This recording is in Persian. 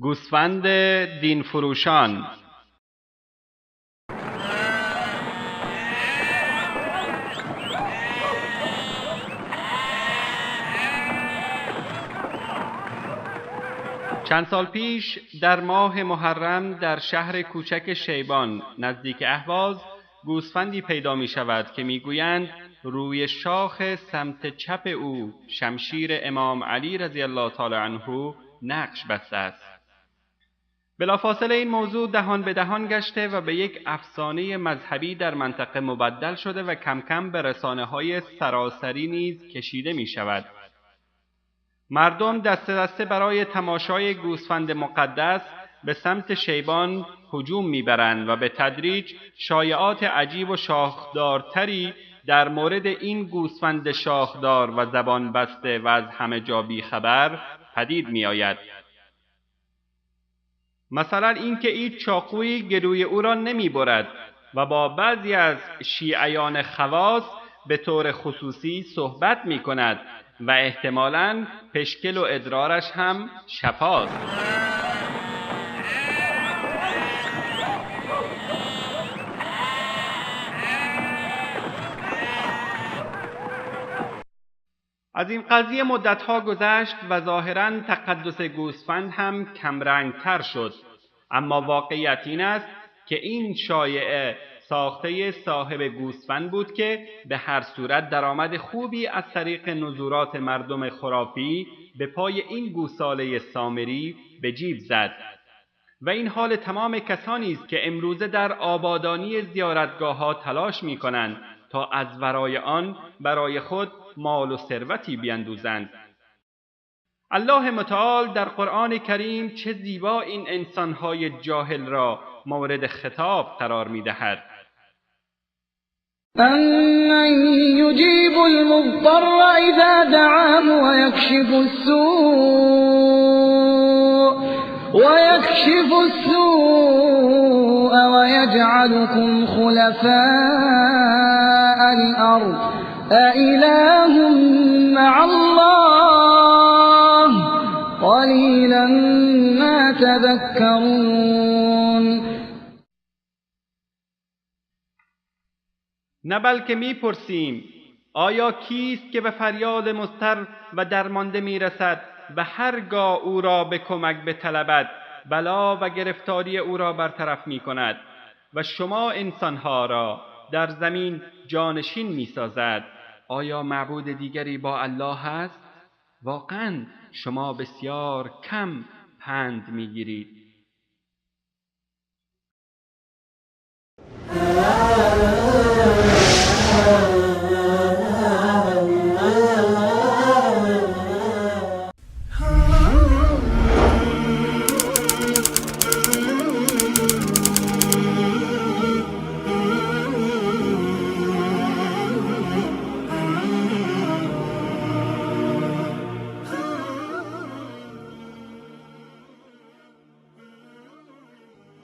گوسفند دین فروشان. چند سال پیش در ماه محرم در شهر کوچک شیبان نزدیک اهواز گوسفندی پیدا می شود که می گویند روی شاخ سمت چپ او شمشیر امام علی رضی الله تعالی عنه نقش بسته است. بلافاصله این موضوع دهان به دهان گشته و به یک افسانه مذهبی در منطقه مبدل شده و کم کم به رسانه‌های سراسری نیز کشیده می شود. مردم دسته دسته برای تماشای گوسفند مقدس به سمت شیبان هجوم میبرند و به تدریج شایعات عجیب و شاخدارتری در مورد این گوسفند شاخدار و زبان بسته و از همه جا بیخبر پدید میآید. مثلا اینکه هیچ چاقویی گلوی او را نمیبرد و با بعضی از شیعیان خواص به طور خصوصی صحبت میکند و احتمالاً پشکل و ادرارش هم شفاست. از این قضیه مدتها گذشت و ظاهراً تقدس گوسفند هم کمرنگتر شد، اما واقعیت این است که این شایعه ساخته صاحب گوسفند بود که به هر صورت درآمد خوبی از طریق نزورات مردم خرافی به پای این گوساله سامری به جیب زد و این حال تمام کسانی است که امروزه در آبادانی زیارتگاه‌ها تلاش می‌کنند تا از ورای آن برای خود مال و ثروتی بیندوزند. الله متعال در قرآن کریم چه زیبا این انسان‌های جاهل را مورد خطاب قرار می‌دهد. أَمَّن يُجِيبُ الْمُضْطَرَّ إِذَا دَعَاهُ وَيَكْشِفُ السُّوءَ وَيَجْعَلُكُمْ خُلَفَاءَ الْأَرْضِ أَإِلَٰهٌ مَّعَ اللَّهِ قَلِيلًا مَّا تَذَكَّرُونَ. نه بلکه می‌پرسیم آیا کیست که به فریاد مضطر و درمانده می‌رسد و هرگاه او را به کمک بطلبد بلا و گرفتاری او را برطرف می‌کند و شما انسان‌ها را در زمین جانشین می‌سازد؟ آیا معبود دیگری با الله هست؟ واقعاً شما بسیار کم پند می‌گیرید.